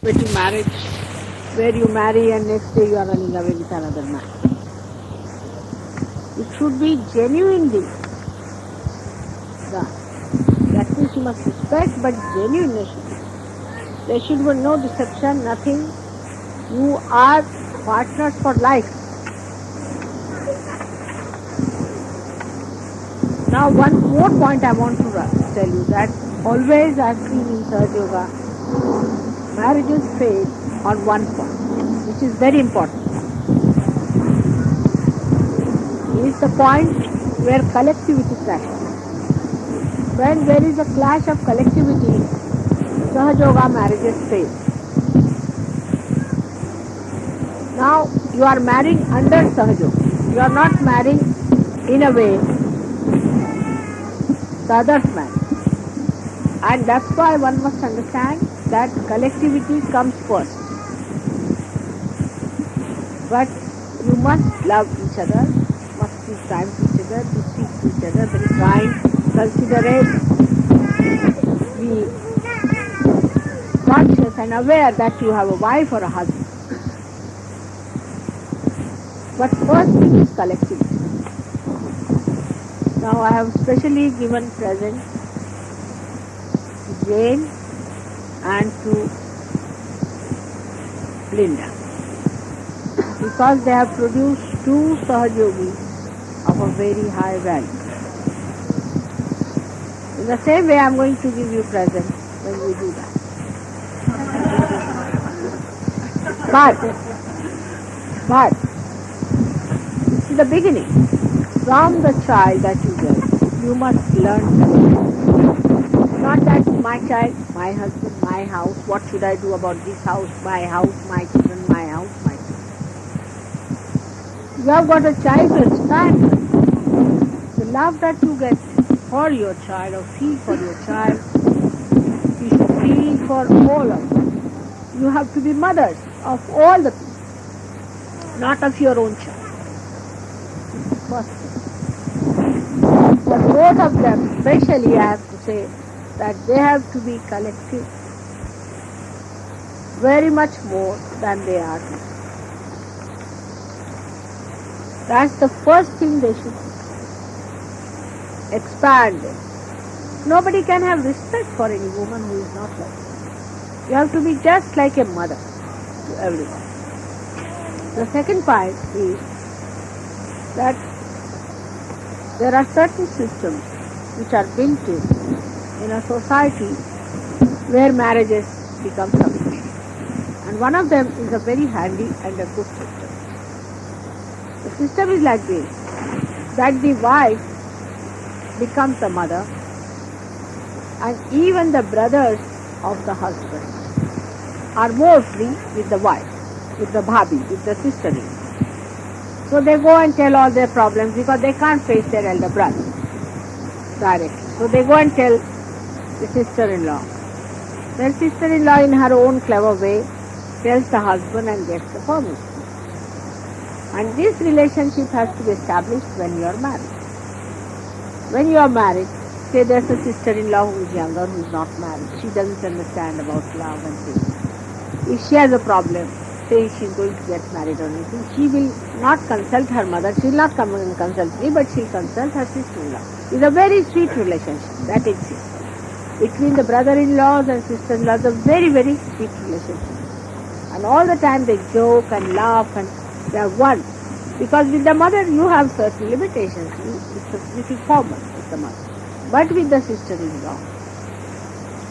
wedding marriage where you marry and next day you are running away with another man. It should be genuinely done. That means you must respect, but genuineness should be. There should be no deception, nothing. You are partners for life. Now one more point I want to tell you, that always I have seen in Sahaja Yoga, marriages fail on one point, which is very important. It is the point where collectivity clashes. When there is a clash of collectivity, Sahaja Yoga marriages fail. Now you are marrying under Sahaja Yoga. You are not marrying in a way the other's marriage. And that's why one must understand that collectivity comes first. But you must love each other, must give time to each other, to speak to each other, very kind, considerate, be conscious and aware that you have a wife or a husband. But first thing is collectivity. Now I have specially given present to Jane and to Linda, because they have produced two Sahaja Yogis of a very high value. In the same way I am going to give you present when we do that. But this is the beginning. From the child that you get, you must learn that. Not that my child, my husband, my house, what should I do about this house, my children, my house, my children. You have got a child to expand. The love that you get for your child or feel for your child, you should feel for all of them. You have to be mothers of all the people, not of your own child. First thing. But both of them, especially I have to say, that they have to be collective very much more than they are now. That's the first thing they should expand. Nobody can have respect for any woman who is not like that. You have to be just like a mother to everyone. The second point is that there are certain systems which are built in a society where marriages become substitute. And one of them is a very handy and a good system. The system is like this, that the wife becomes the mother and even the brothers of the husband are more free with the wife, with the bhabi, with the sister-in-law. So they go and tell all their problems because they can't face their elder brother directly. So they go and tell the sister-in-law. Their sister-in-law in her own clever way tells the husband and gets the permission. And this relationship has to be established when you are married. When you are married, say there's a sister-in-law who is younger, who is not married. She doesn't understand about love and things. If she has a problem, say she's going to get married or anything, she will not consult her mother, she will not come and consult me, but she will consult her sister-in-law. It's a very sweet relationship that exists. Between the brother-in-laws and sister-in-laws, a very, very sweet relationship. And all the time they joke and laugh and they are one. Because with the mother you have certain limitations. It's a little formal with the mother. But with the sister-in-law,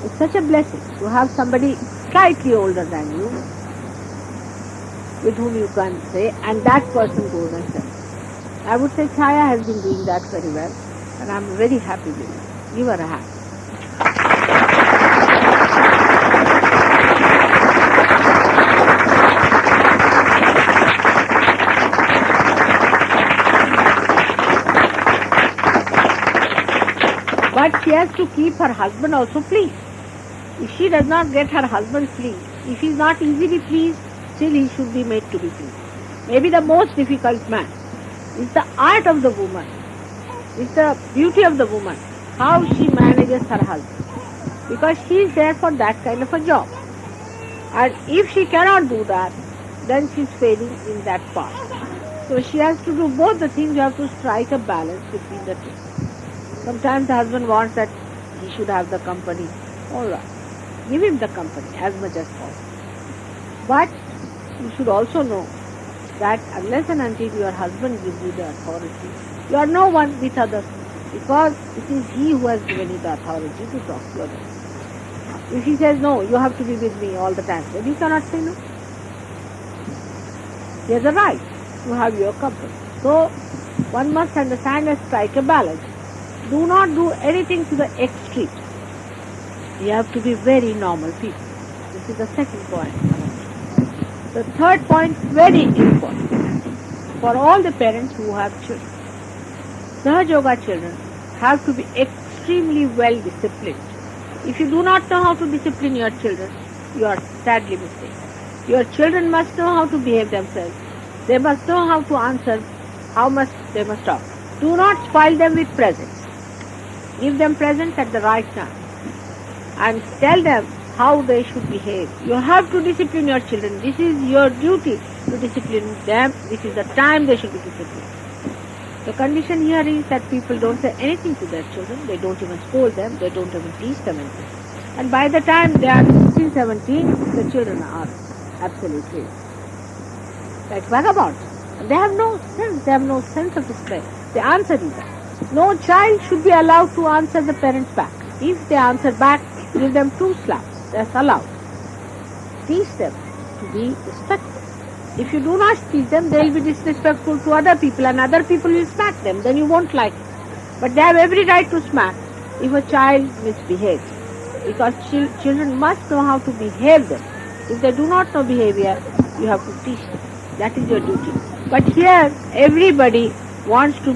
it's such a blessing to have somebody slightly older than you, with whom you can say, and that person goes and says. I would say Chaya has been doing that very well, and I'm very happy with it. Give her a hand. But she has to keep her husband also pleased. If she does not get her husband pleased, if he is not easily pleased, still he should be made to be pleased. Maybe the most difficult man is the art of the woman, is the beauty of the woman, how she manages her husband. Because she is there for that kind of a job. And if she cannot do that, then she's failing in that part. So she has to do both the things. You have to strike a balance between the two. Sometimes the husband wants that he should have the company. All right, give him the company as much as possible. But you should also know that unless and until your husband gives you the authority, you are no one with others, because it is he who has given you the authority to talk to others. If he says no, you have to be with me all the time, then you cannot say no. He has a right to have your company. So one must understand and strike a balance. Do not do anything to the extreme. You have to be very normal people. This is the second point. The third point, very important for all the parents who have children. Sahaja Yoga children have to be extremely well disciplined. If you do not know how to discipline your children, you are sadly mistaken. Your children must know how to behave themselves. They must know how to answer, how much they must talk. Do not spoil them with presents. Give them presents at the right time and tell them how they should behave. You have to discipline your children. This is your duty to discipline them. This is the time they should be disciplined. The condition here is that people don't say anything to their children. They don't even scold them. They don't even teach them anything. And by the time they are 16, 17, the children are absolutely like vagabonds. They have no sense. They have no sense of respect. They answer you back. No child should be allowed to answer the parents back. If they answer back, give them 2 slaps. That's allowed. Teach them to be respectful. If you do not teach them, they will be disrespectful to other people and other people will smack them. Then you won't like it. But they have every right to smack if a child misbehaves. Because children must know how to behave them. If they do not know behavior, you have to teach them. That is your duty. But here, everybody wants to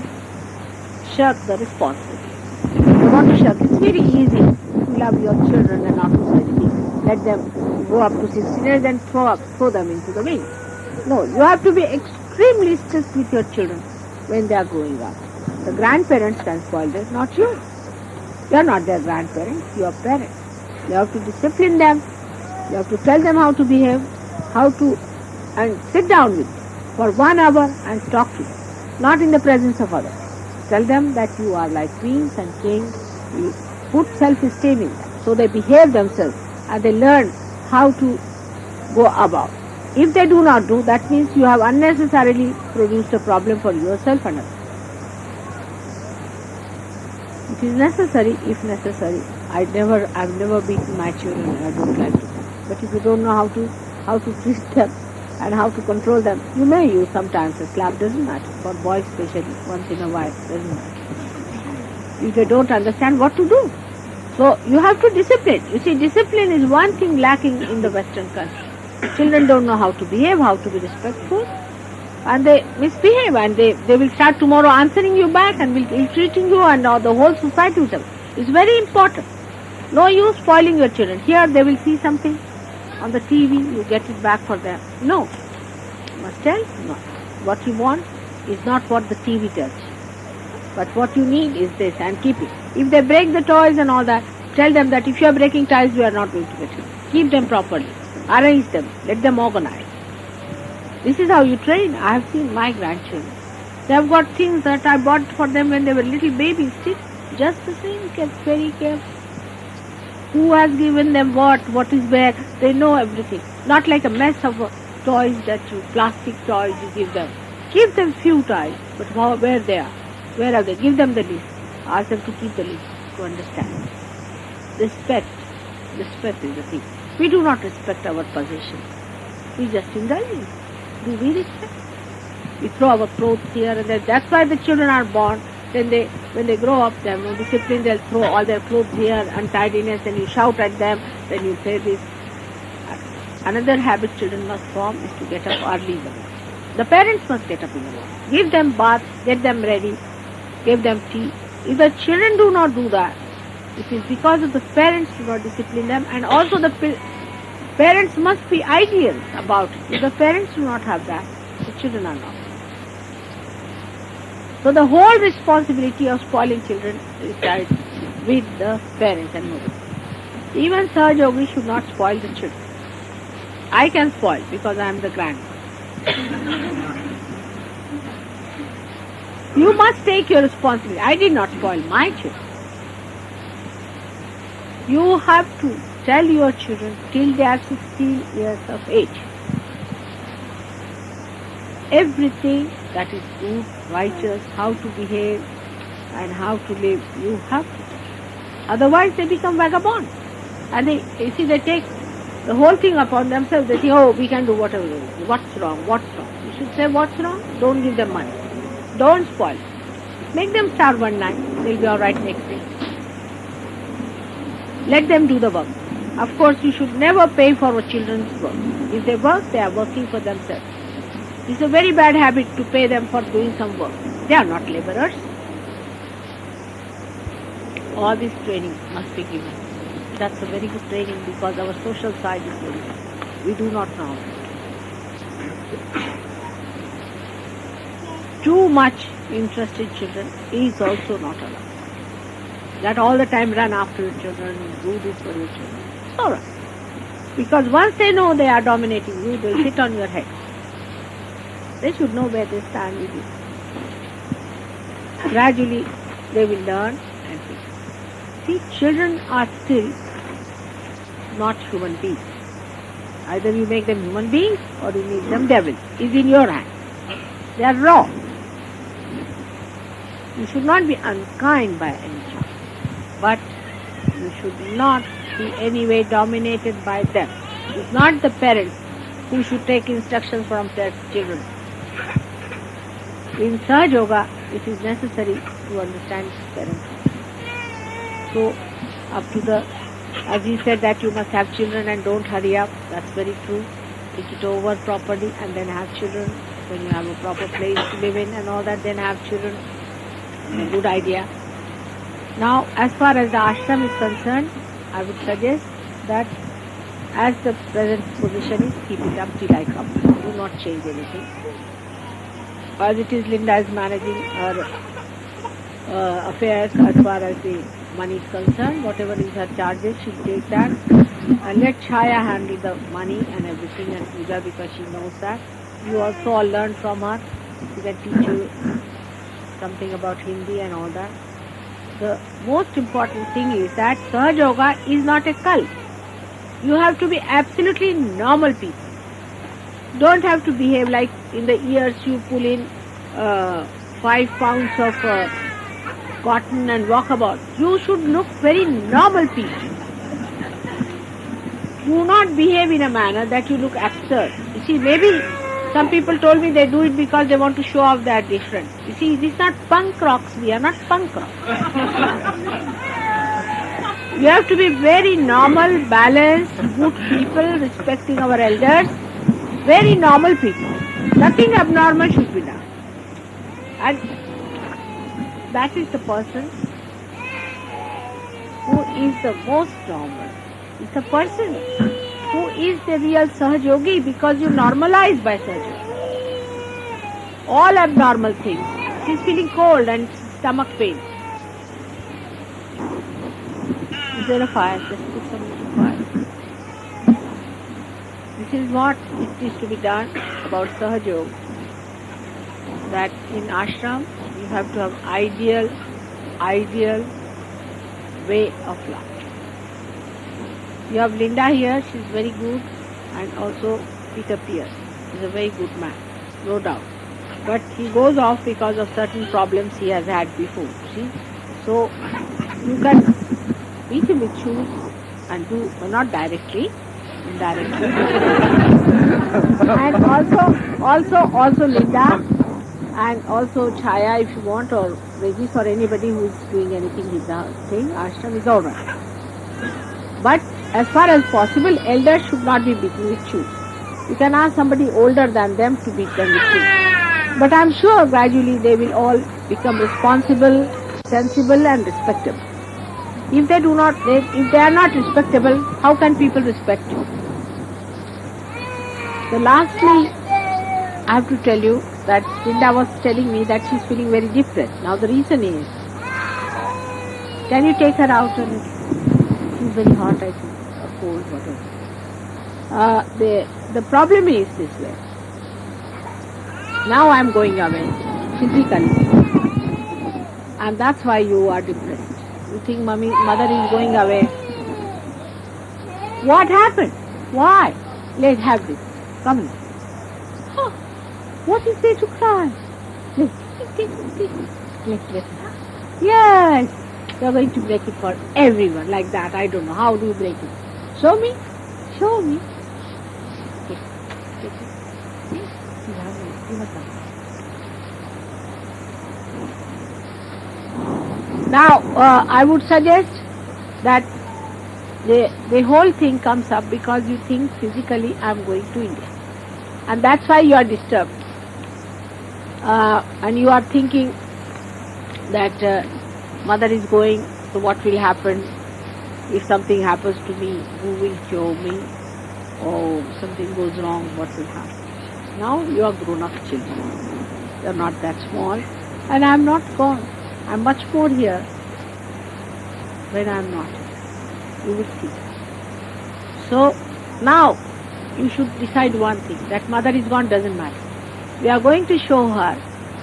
shirk the responsibility. They want to shirk. It's very easy to love your children and not to say anything. Let them go up to 16 years and throw them into the wind. No, you have to be extremely strict with your children when they are growing up. The grandparents can spoil them, not you. You are not their grandparents, you are parents. You have to discipline them. You have to tell them how to behave, and sit down with them for 1 hour and talk to them, not in the presence of others. Tell them that you are like queens and kings. You put self-esteem in them so they behave themselves and they learn how to go about. If they do not do, that means you have unnecessarily produced a problem for yourself and others. It is necessary, if necessary. I've never beaten my children and I don't like to. But if you don't know how to treat them and how to control them, you may use sometimes a slap, doesn't matter. For boys especially, once in a while, doesn't matter. If they don't understand what to do. So you have to discipline. You see, discipline is one thing lacking in the Western country. Children don't know how to behave, how to be respectful, and they misbehave, and they will start tomorrow answering you back and will ill-treating you, and the whole society will. It's very important. No use spoiling your children. Here they will see something on the TV, you get it back for them. No. You must tell, no. What you want is not what the TV tells you. But what you need is this, and keep it. If they break the toys and all that, tell them that if you are breaking toys, we are not going to get it. Keep them properly. Arrange them. Let them organize. This is how you train. I have seen my grandchildren. They have got things that I bought for them when they were little babies. Just the same, kept very careful. Who has given them what is where, they know everything. Not like a mess of toys plastic toys you give them. Give them few toys, but where they are. Where are they? Give them the list. Ask them to keep the list, to understand. Respect is the thing. We do not respect our possessions. We just indulge in. Do we respect? We throw our clothes here and there. That's why the children are born. Then when they grow up, they have no discipline. They'll throw all their clothes here, untidiness, and you shout at them. Then you say this. Another habit children must form is to get up early in the morning. The parents must get up in the morning. Give them bath, get them ready, give them tea. If the children do not do that, it is because of the parents do not discipline them, and also the parents must be ideal about it. If the parents do not have that, the children are not. So the whole responsibility of spoiling children resides with the parents and mothers. Even Sahaja Yogi should not spoil the children. I can spoil because I am the grandma. You must take your responsibility. I did not spoil my children. You have to tell your children till they are 16 years of age everything that is good, righteous, how to behave and how to live. You have to tell. Otherwise they become vagabonds. And they take the whole thing upon themselves. They say, oh, we can do whatever we want. What's wrong? What's wrong? You should say, what's wrong? Don't give them money. Don't spoil. Make them starve one night. They'll be all right next day. Let them do the work. Of course, you should never pay for children's work. If they work, they are working for themselves. It's a very bad habit to pay them for doing some work. They are not laborers. All this training must be given. That's a very good training because our social side is very good. We do not know. Too much interest in children is also not allowed. That all the time run after your children, do this for your children. It's alright. Because once they know they are dominating you, they'll sit on your head. They should know where they stand with you. Gradually, they will learn and think. See, children are still not human beings. Either you make them human beings or you make them devils. It's in your hand. They are raw. You should not be unkind by any child. But you should not be anyway dominated by them. It's not the parents who should take instructions from their children. In Sahaja Yoga, it is necessary to understand parents. So, up to the, as he said that you must have children and don't hurry up, that's very true. Think it over properly and then have children. When you have a proper place to live in and all that, then have children. A good idea. Now, as far as the ashram is concerned, I would suggest that as the present position is, keep it up till I come. Do not change anything. As it is, Linda is managing her affairs as far as the money is concerned. Whatever is her charges, she'll take that. And let Chaya handle the money and everything and puja because she knows that. You also all learn from her. She can teach you something about Hindi and all that. The most important thing is that Sahaja Yoga is not a cult. You have to be absolutely normal people. Don't have to behave like in the ears you pull in 5 pounds of cotton and walk about. You should look very normal people. Do not behave in a manner that you look absurd. You see, maybe some people told me they do it because they want to show off they are different. You see, this is not punk rocks. We are not punk rocks. You have to be very normal, balanced, good people, respecting our elders. Very normal people. Nothing abnormal should be done. And that is the person who is the most normal. It's a person who is the real Sahaja Yogi because you normalize by Sahaja Yoga. All abnormal things. She's feeling cold and stomach pain. Is there a fire? Just put some fire. This is what it is to be done about Sahaja Yoga. That in ashram you have to have ideal way of life. You have Linda here, she's very good, and also Peter Pierce. He's a very good man, no doubt. But he goes off because of certain problems he has had before, see? So, you can beat him with shoes and do, well, not directly, indirectly. And also Linda, and also Chaya if you want, or Regis or anybody who is doing anything with the thing, ashram is alright. But as far as possible, elders should not be beaten with shoes. You can ask somebody older than them to beat them with shoes. But I am sure gradually they will all become responsible, sensible and respectable. If they are not respectable, how can people respect you? So lastly, I have to tell you that Linda was telling me that she's feeling very depressed. Now the reason is, can you take her out a little? She's very hot, I think, or cold, whatever. the problem is this way. Now I am going away physically, and that's why you are depressed. You think mother is going away. What happened? Why? Let's have this. Come here. Huh. What is there to cry? Let's. Yes, you are going to break it for everyone like that. I don't know. How do you break it? Show me. Show me. Now, I would suggest that the whole thing comes up because you think physically I am going to India. And that's why you are disturbed. And you are thinking that mother is going, so what will happen? If something happens to me, who will cure me? Or something goes wrong, what will happen? Now you are grown-up children. You are not that small. And I am not gone. I am much more here when I am not. You will see. So now you should decide one thing, that mother is gone doesn't matter. We are going to show her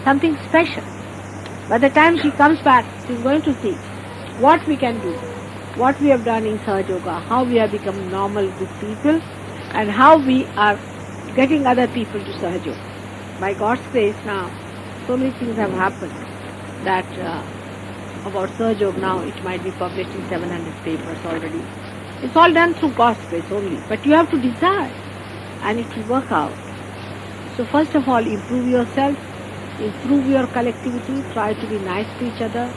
something special. By the time she comes back, she is going to see what we can do, what we have done in Sahaja Yoga, how we have become normal good people, and how we are getting other people to Sahaja Yoga. By God's grace now, so many things have happened that about Sahaja Yoga now it might be published in 700 papers already. It's all done through God's grace only. But you have to desire and it will work out. So first of all, improve yourself, improve your collectivity, try to be nice to each other.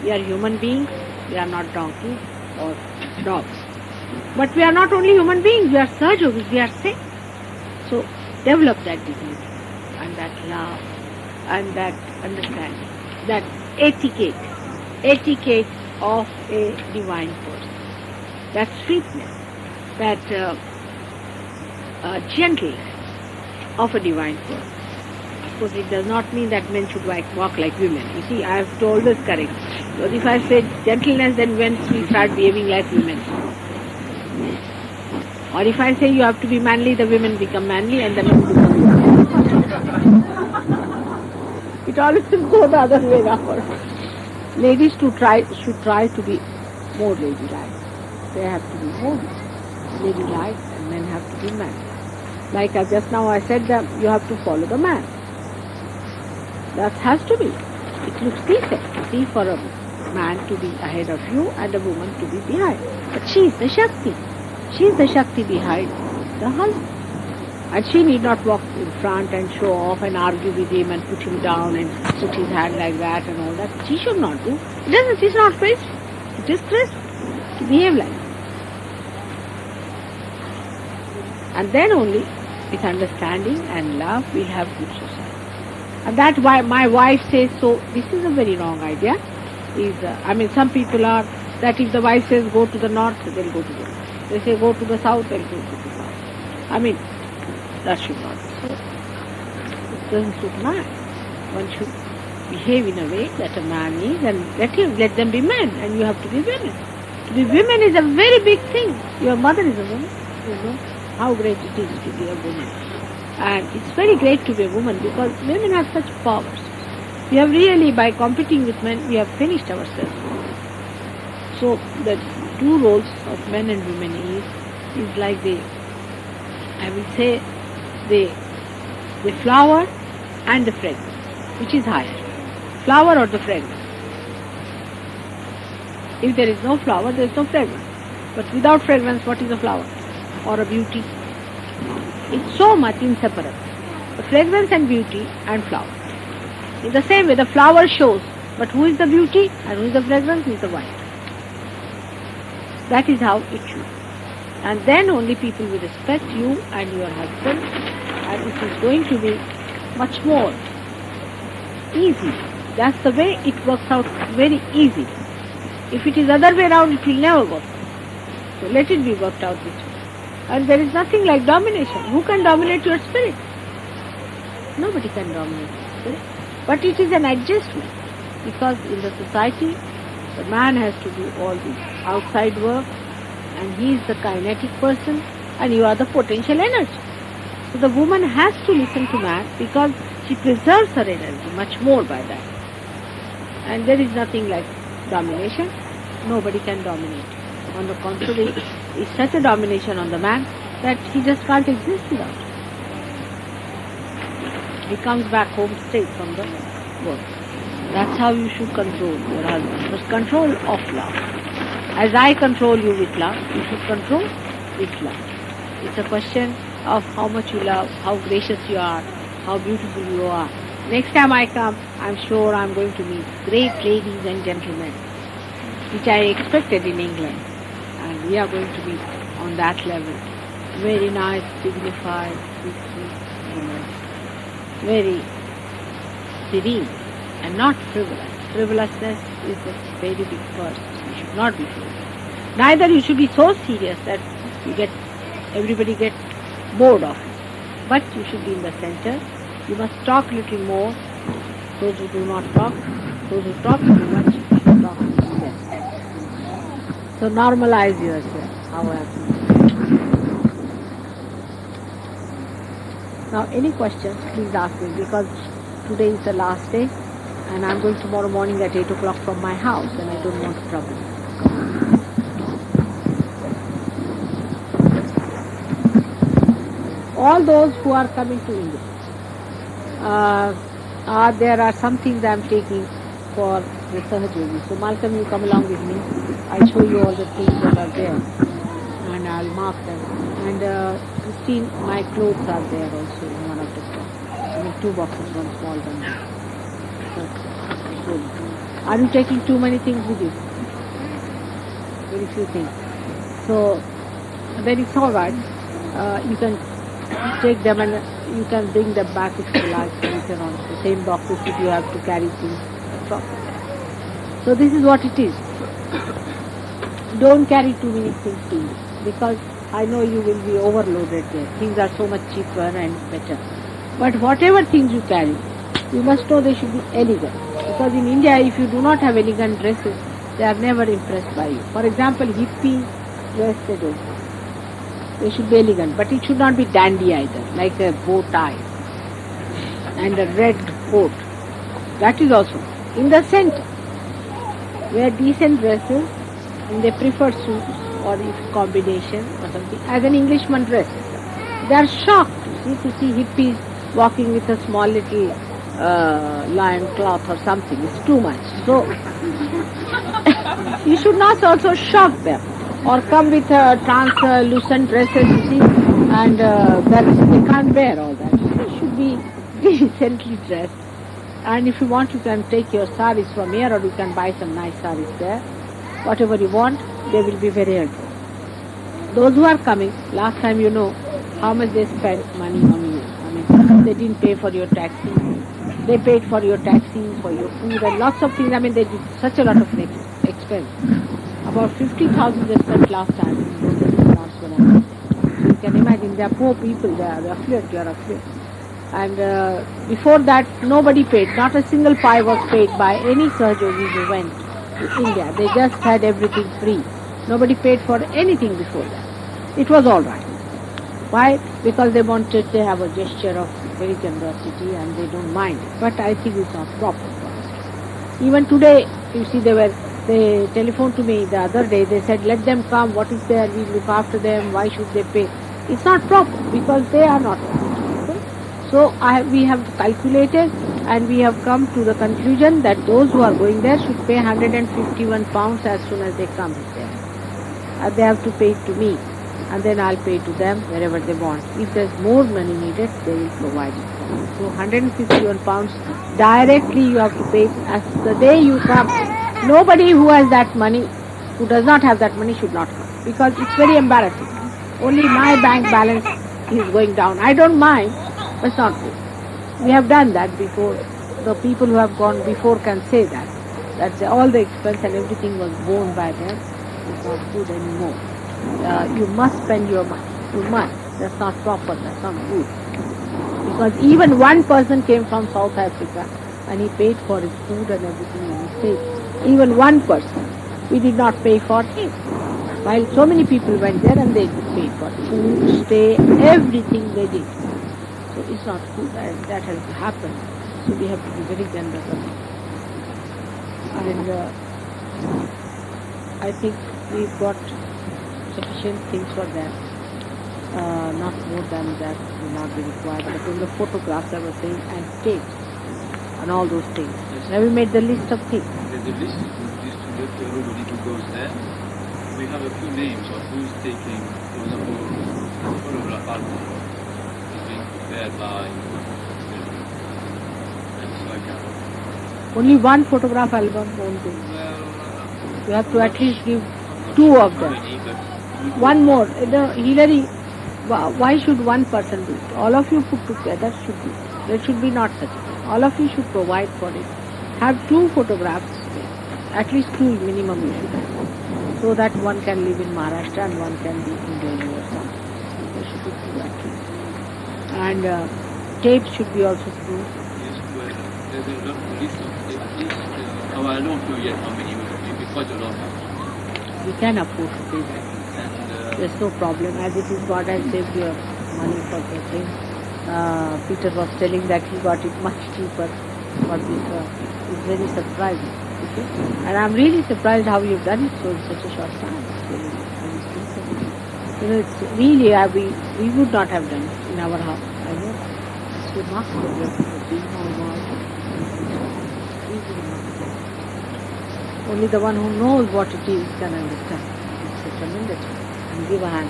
We are human beings, we are not donkeys or dogs. But we are not only human beings, we are Sahaja Yogis, we are saints. So develop that dignity and that love and that understanding, that etiquette of a divine person, that sweetness, that gentleness of a divine person. Of course, it does not mean that men should walk like women. You see, I have to always correct. Because if I say gentleness, then men will start behaving like women. Or if I say you have to be manly, the women become manly and the men become women. It always goes the other way around. Ladies should try to be more ladylike. They have to be more ladylike and men have to be manly. Like just now I said that you have to follow the man. That has to be. It looks decent. See, for a man to be ahead of you and a woman to be behind. But she is the Shakti. She is the Shakti behind the husband. And she need not walk in front and show off and argue with him and put him down and put his hand like that and all that. She should not do. It is not graceful. It is graceful to behave like that. And then only with understanding and love we'll have good society. And that's why my wife says so. This is a very wrong idea. Some people are that if the wife says go to the north, they'll go to the north. They say go to the south, they'll go to the south. That should not be so. It doesn't suit man. One should behave in a way that a man is and let them be men and you have to be women. To be women is a very big thing. Your mother is a woman. You know how great it is to be a woman. And it's very great to be a woman because women have such powers. We have really, by competing with men, we have finished ourselves. So the two roles of men and women is like the flower and the fragrance. Which is higher? Flower or the fragrance? If there is no flower, there is no fragrance. But without fragrance, what is a flower? Or a beauty? It's so much inseparable. The fragrance and beauty and flower. In the same way, the flower shows, but who is the beauty and who is the fragrance is the white. That is how it should. And then only people will respect you and your husband, and it is going to be much more easy. That's the way it works out very easy. If it is other way around, it will never work. So let it be worked out this way. And there is nothing like domination. Who can dominate your spirit? Nobody can dominate your spirit. But it is an adjustment. Because in the society, the man has to do all the outside work and he is the kinetic person and you are the potential energy. So the woman has to listen to man because she preserves her energy much more by that. And there is nothing like domination. Nobody can dominate. On the contrary, it's such a domination on the man that he just can't exist without it. He comes back home straight from the work. That's how you should control your husband. But control of love. As I control you with love, you should control with love. It's a question of how much you love, how gracious you are, how beautiful you are. Next time I come, I'm sure I'm going to meet great ladies and gentlemen, which I expected in England. And we are going to be on that level. Very nice, dignified, sweet women. Very serene and not frivolous. Frivolousness is a very big curse. You should not be frivolous. Neither you should be so serious that everybody gets bored of it. But you should be in the center. You must talk a little more. Those who do not talk, those who talk too much, should talk less. So normalize yourself. How I have to. Now any questions, please ask me, because today is the last day and I'm going tomorrow morning at 8 o'clock from my house and I don't want to trouble you. All those who are coming to India, there are some things I am taking for the Sahajogi. So Malcolm, you come along with me. I'll show you all the things that are there and I'll mark them. And Christine, my clothes are there also in one of the boxes. 2 boxes, one small one. So, are you taking too many things with you? Very few things. So then it's all right. You can take them and you can bring them back if you like later on. The same boxes if you have to carry things. So this is what it is. Don't carry too many things to you because I know you will be overloaded there. Things are so much cheaper and better. But whatever things you carry, you must know they should be elegant. Because in India, if you do not have elegant dresses, they are never impressed by you. For example, hippie dress they do. They should be elegant, but it should not be dandy either, like a bow tie and a red coat. That is also in the center. Wear decent dresses and they prefer suits or if combination or something. As an Englishman dress, they are shocked to see hippies walking with a small little lion cloth or something. It's too much. So you should not also shock them or come with translucent dresses, you see, and they can't bear all that. They should be decently dressed. And if you want, you can take your saris from here or you can buy some nice saris there. Whatever you want, they will be very helpful. Those who are coming, last time you know how much they spent money on you. I mean, they didn't pay for your taxi. They paid for your taxi, for your food and lots of things. I mean, they did such a lot of expense. About 50,000 they spent last time. So you can imagine, they are poor people, they are affluent, you are affluent. And before that, nobody paid. Not a single pie was paid by any Sahajogis who went to India. They just had everything free. Nobody paid for anything before that. It was all right. Why? Because they have a gesture of very generosity and they don't mind. But I think it's not proper for us. Even today, you see, they telephoned to me the other day. They said, let them come. What is there? We look after them. Why should they pay? It's not proper because they are not people. So we have calculated and we have come to the conclusion that those who are going there should pay £151 as soon as they come there. They have to pay it to me and then I'll pay to them wherever they want. If there's more money needed, they will provide it for me. So £151 directly you have to pay as the day you come. Nobody who has that money, who does not have that money should not come because it's very embarrassing. Only my bank balance is going down. I don't mind. But it's not good. We have done that before. The people who have gone before can say that all the expense and everything was borne by them. It's not good anymore. You must spend your money. You must. That's not proper. That's not good. Because even one person came from South Africa and he paid for his food and everything and he stayed. Even one person. We did not pay for him. While so many people went there and they paid for food, stay, everything they did. it's not good, and that has happened. So we have to be very generous about it. And I think we've got sufficient things for that. Not more than that will not be required. But in the photographs I was saying, and tapes, and all those things. Have you made the list of things? The list is to let everybody who goes there. We have a few names of who's taking, for example, photograph album is being prepared by it's like Only one photograph album won't do. You have to at least give 2 of them. One more. Hillary, why should one person do it? All of you put together should do it. There should be not such a thing. All of you should provide for it. Have 2 photographs, at least 2 minimum you should have. So that one can live in Maharashtra and one can be in Delhi or something. There should be 2 at least. And tapes should be also 2. yes, well, there's a lot of list of at least, I don't know yet how many will be quite a lot. You can afford to pay that. And There's no problem. As it is, God has saved your money for the thing. Peter was telling that he got it much cheaper for this. It's very surprising. Okay? And I'm really surprised how you've done it so in such a short time. It's very simple. You know, it's really, we would not have done it in our house. I know. It's remarkable. We have been It's remarkable. Only the one who knows what it is can understand. It's a tremendous thing. And give a hand.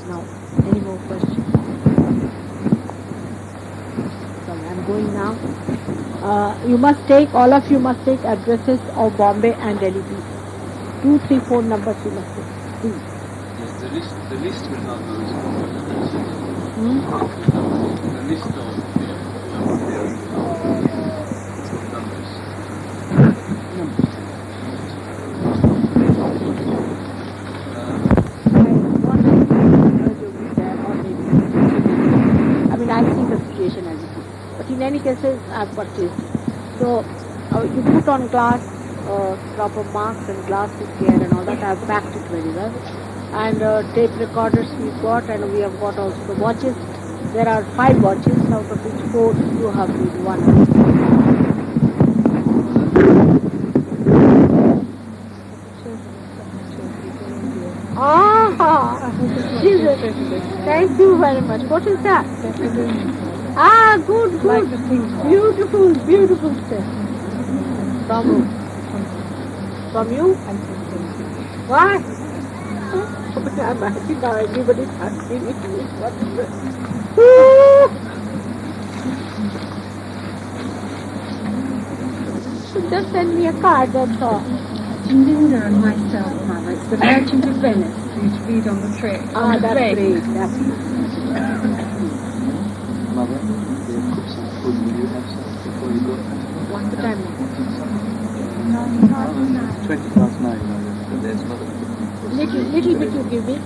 Now, any more questions? So I'm going now. All of you must take addresses of Bombay and Delhi. 2, 3, 4 numbers you must take. Please. yes, the list will have those addresses. The list of I've seen the situation as it is. But in any cases, I've purchased it. So, you put on glass, proper marks and glasses here and all that. I've packed it very well. And tape recorders we've got, and we have got also the watches. There are 5 watches, out of which 4 you have with one. Jesus. Thank you very much. What is that? Good. Beautiful stuff. From you? Why? I'm asking now everybody's asking me what is it? So just send me a card, that's all. Linda and myself, Mother, it's the Merchant of Venice for you to read on the tray. That's great. That's Mother, they cook some food. Will you have some before you go? What's the time? 20 past 9, Mother. There's not a Little bit you give me.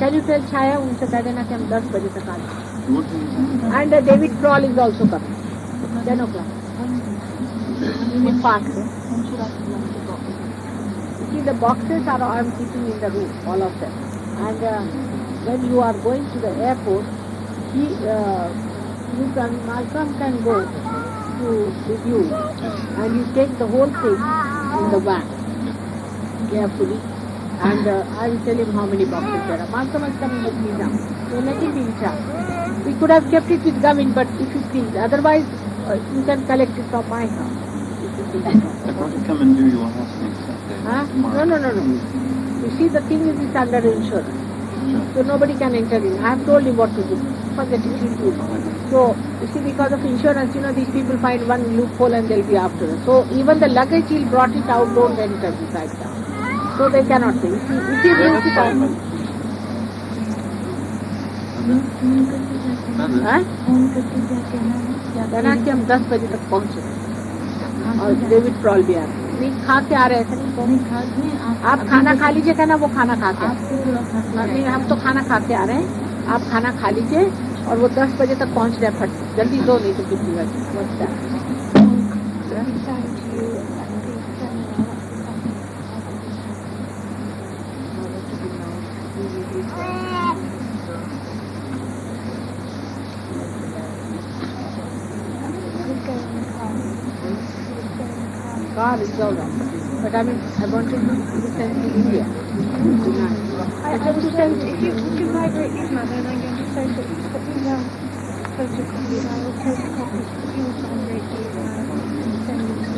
Can you tell Chaya उनसे कह देना कि हम 10 बजे तक आ जाएं? And David Kroll is also coming. 10 o'clock. In park. You see the boxes I'm keeping in the room, all of them. And when you are going to the airport, Malcolm can go with you, and you take the whole thing in the van carefully. And I will tell him how many boxes there are. Malcolm is coming with me now. So let him be in charge. We could have kept it with Gavin, but if you please. Otherwise, you can collect it from my house. I want to come and do your house next Saturday. Huh? No. You see, the thing is it's under insurance. So nobody can enter in. I have told him what to do. Forget it, he'll do it. So, you see, because of insurance, these people find one loophole and they'll be after us. So even the luggage he brought it out, don't enter beside them. So they cannot say. If he brings it out. बना के हम 10 बजे तक पहुँचे और David prowl भी आ रहे नहीं खा के आ रहे ऐसा नहीं आप खाना खा लीजिएगा ना वो खाना खा के नहीं हम तो खाना खा के आ रहे हैं आप खाना खा लीजिए और वो 10 बजे तक पहुंच जाए फट जल्दी दो नहीं तो कितनी बजे पहुंचता है car is all right. But I mean, I wanted to be sent to India. I want to send, if you migrate his mother, and I'm going to send it, put me down photocopy, and I will photocopy you migrate these and send it to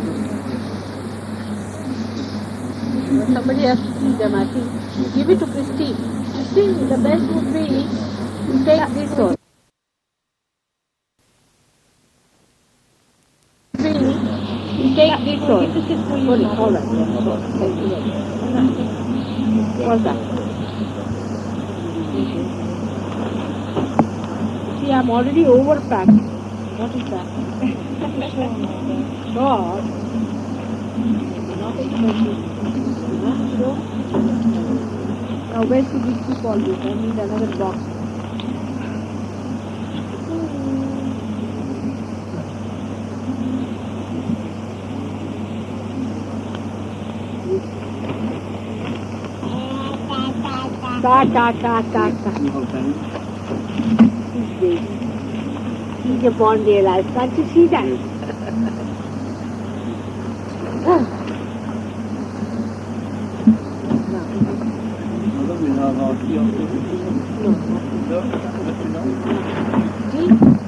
you. Somebody has to see them, I think. Give it to Christine. Christine, the best would be to take this one. Take this one. Sorry, all right. Thank you. What's that? See, I'm already overpacked. What is that? God. Not expensive. No? Now, where should we keep all this? I need another box. Ta. He's big. He's a born realize. Can't you see that?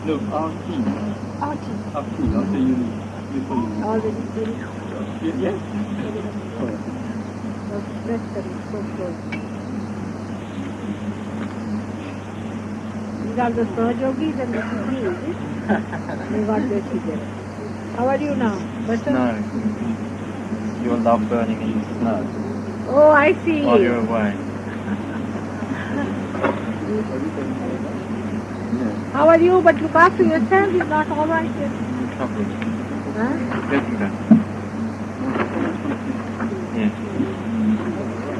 Look, after you Already finished. Yes. Press them so close. These are the Sahajogis and the Sujis. May God bless you there. How are you now? Better? Snow. Your love burning in the snow Oh, I see. while you're away. How are you? But look after yourself. It's not all right yet. Couple. Huh? Getting better. Yes.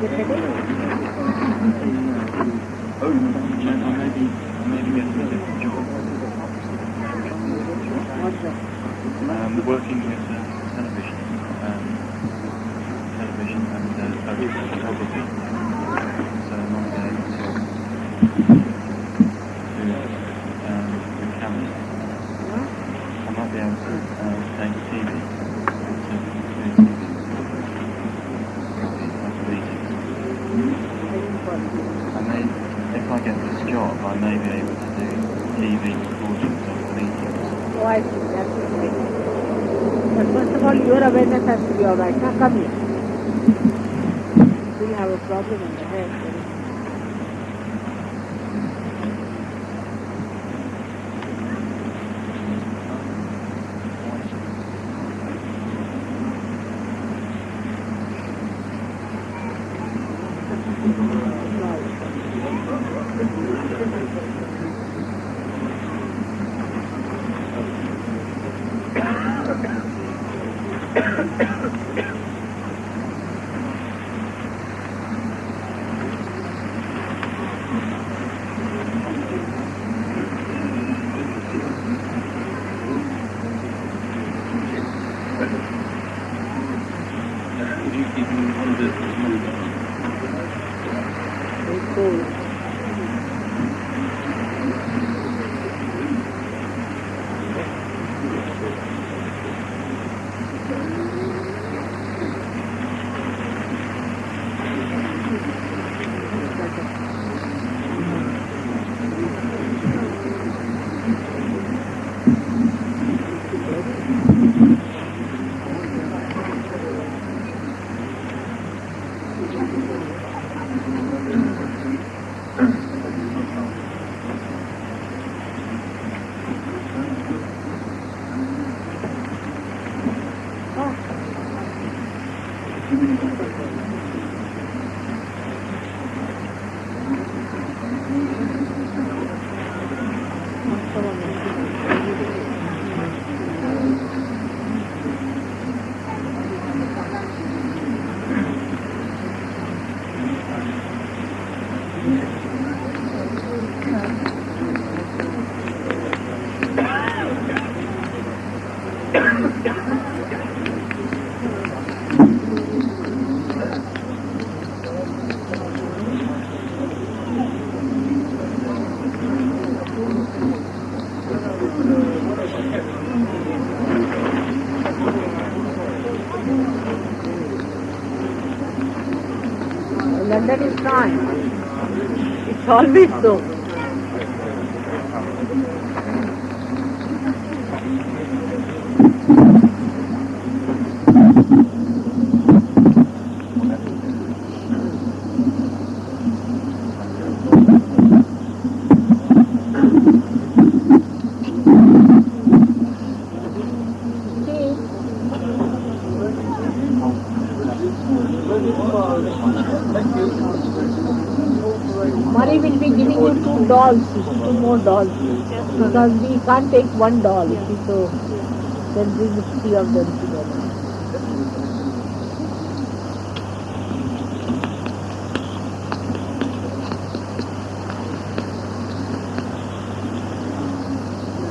Get headache? Oh, maybe get a different job. What's that? Working with television and photography. So I'm not able to do cameras. I might be able to take TV to do TV. I may, if I get this job, I may be able to do TV recordings of meetings. Oh, I see. That's it. But first of all, your awareness has to be all right. Now come here. We have a problem in the head. Would you keep me on this money? Very cold. that is fine. It's always so. Murray will be giving you 2 more dolls, because we can't take 1 doll, so then bring the 3 of them together.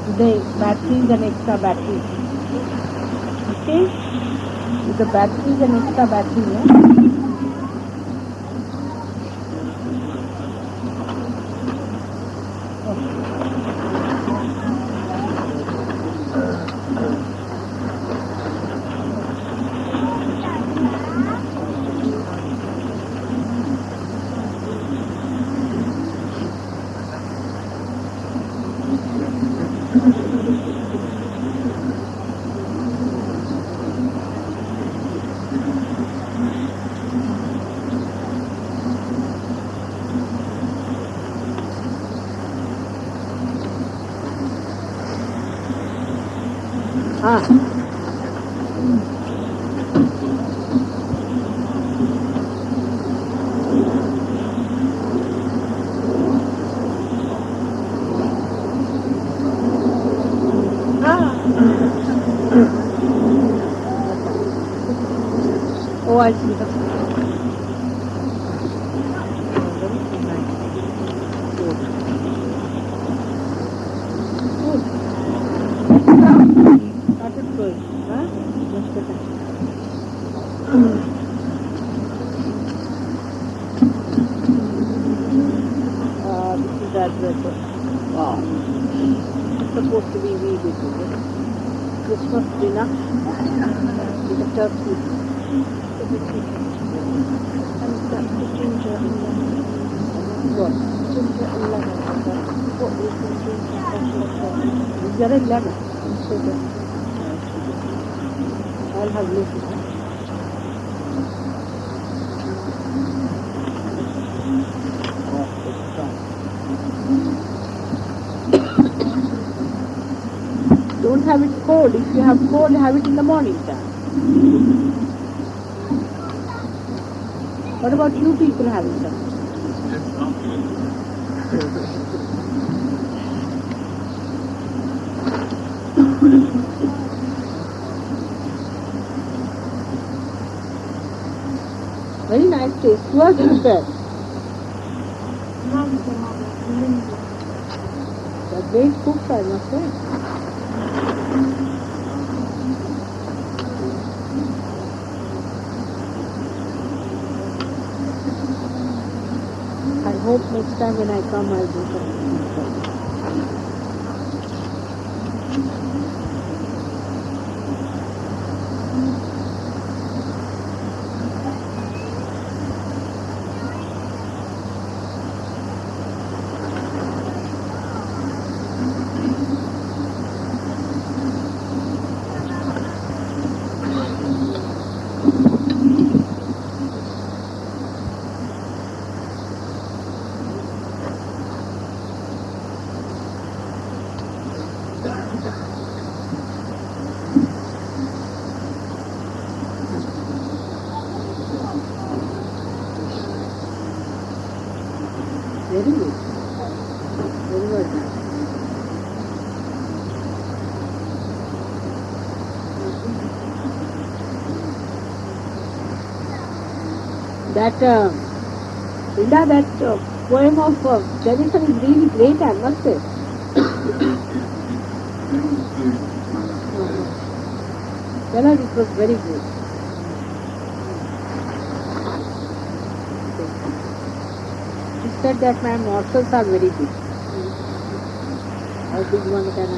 Today, batteries and extra batteries. Okay? With the batteries and extra batteries, yeah? Oh, I see. Started going, huh? Just a second. This is the address. Wow. It's supposed to be really good. Christmas dinner with a turkey. And that's the ginger and lemon. What? Ginger and lemon. What is the ginger and lemon? Ginger and lemon. And sugar. I'll have little. Don't have it cold. If you have cold, have it in the morning time. What about you people having some? Very nice taste. Who has prepared? Mum's and Linda. The great cook, I must say. I hope next time when I come I'll do something. Very good. Very good. That, Linda, that poem of Jennifer is really great, I must say. Tell her it was very good. She said that my morsels are very big. How big one can I?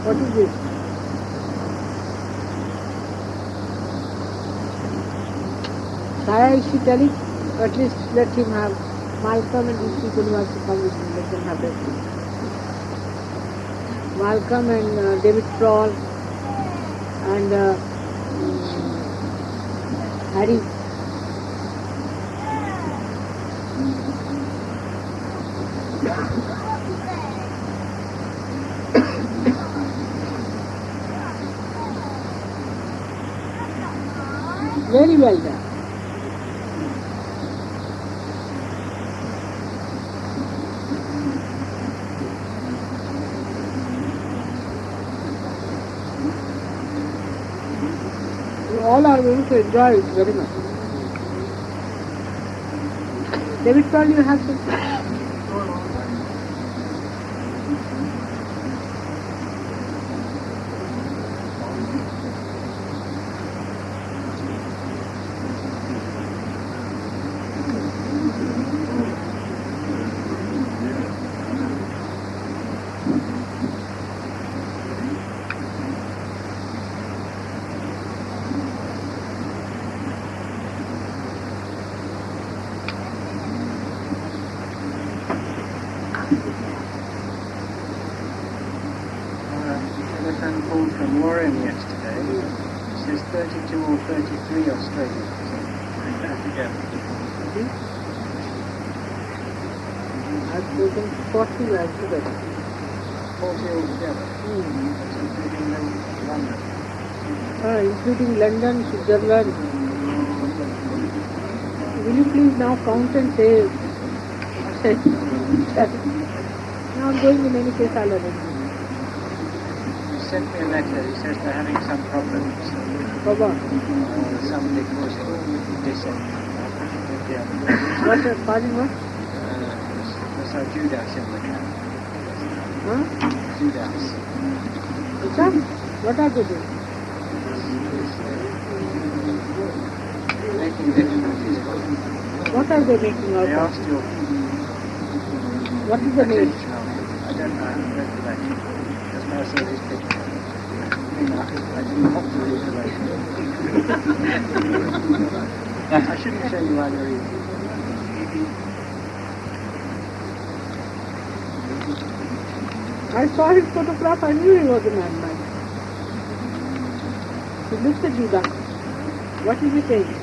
What is this? Kaya is she telling? At least let him have Malcolm and these people who have to come with him, let them have their food. Malcolm and David Kroll and Harry. Very well done. You all are going to enjoy it very much. David Paul, you have to. Telephone call from Warren yesterday. It says 32 or 33 Australia. I've spoken 40 altogether. 40 altogether. That's including London. Including London, Switzerland. Will you please now count and say? Now I'm going in any case, I'll arrange. He sent me a letter. He says they're having some problems. Baba, Somebody causing dissent. what? Pardon what? There's a Judas in the camp. Huh? Judas. Isha? What are they doing? Making difficulties. What are they making out They of? asked your What is the name? attention on it. I don't know. I haven't read the letter. Just now I saw this picture. I didn't have to read the letter. I shouldn't show you either either. I saw his photograph, I knew he was a madman. He looks at you, Doc. What is he saying?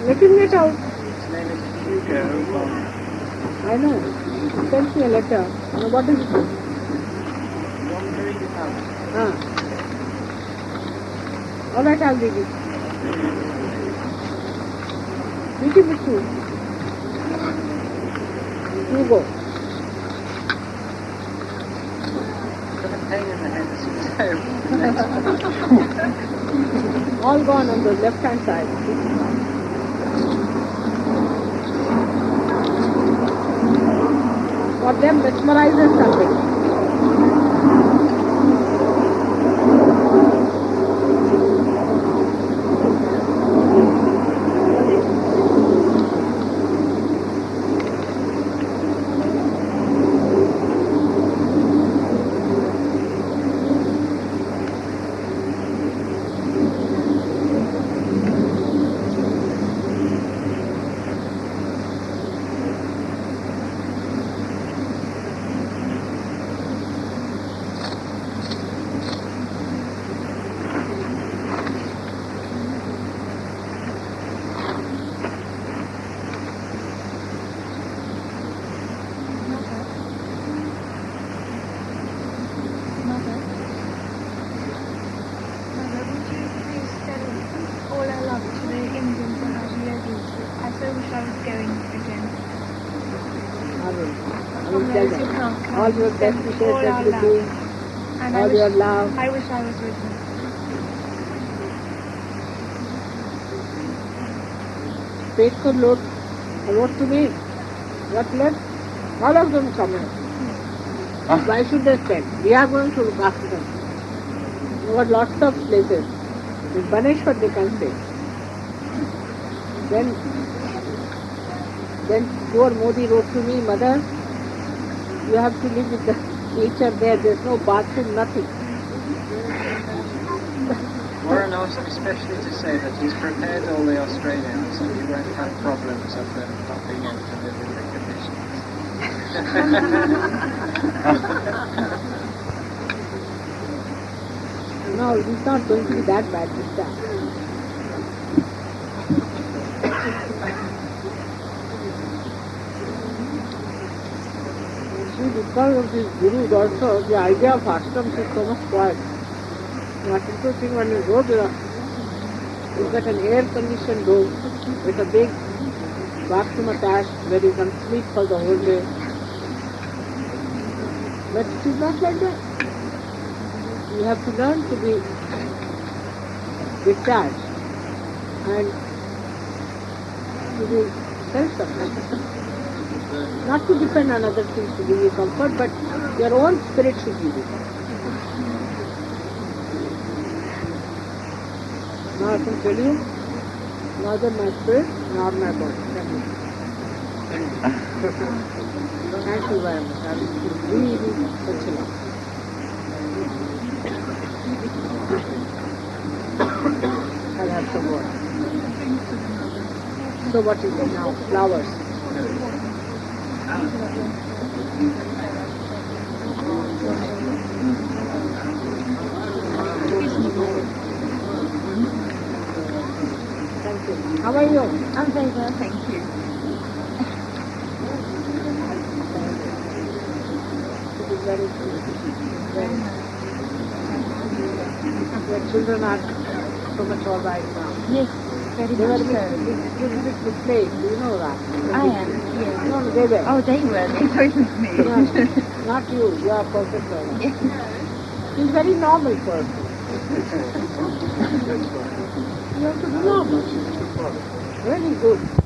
Let him get out. His name is Hugo Bonner. I know. He sent me a letter. Now what is it? You want me to read it out? All right, I'll read it. Read it with you. You go. Got a pain in the head as soon as I opened the letter. All gone on the left-hand side. For them, mesmerizes something. All your best wishes that you do, And all your love. I wish I was with him. Faithful Lord wrote to me, what let all of them come in. Why should they spend? We are going to look after them. There were lots of places. In Baneshwar they can stay. Then poor Modi wrote to me, Mother, you have to live with the nature there. There's no bathroom, nothing. Warren asked especially to say that he's prepared all the Australians so he won't have problems of them not being able to live in the conditions. No, it's not going to be that bad this time. See, because of these gurus also, the idea of ashrams is so much spoiled. What interesting when you go there, you've got an air-conditioned room with a big bathroom attached where you can sleep for the whole day. But it is not like that. You have to learn to be detached and to be self-sufficient. Not to depend on other things to give you comfort, but your own spirit should give you comfort. Now I can tell you, neither my spirit nor my body. Thank you very much. I was really such a lot. I'll have some water. So what is it now? Flowers. Thank you. How are you? I'm very well, thank you. It is very good. Your children are so much all right now. Yes, very They were much so. misplaced, do you know that? I am, yes. No, they were. Oh, they were. They told me. No, not you. You are perfect. Yes. He's a very normal person. You have to be normal. Very good.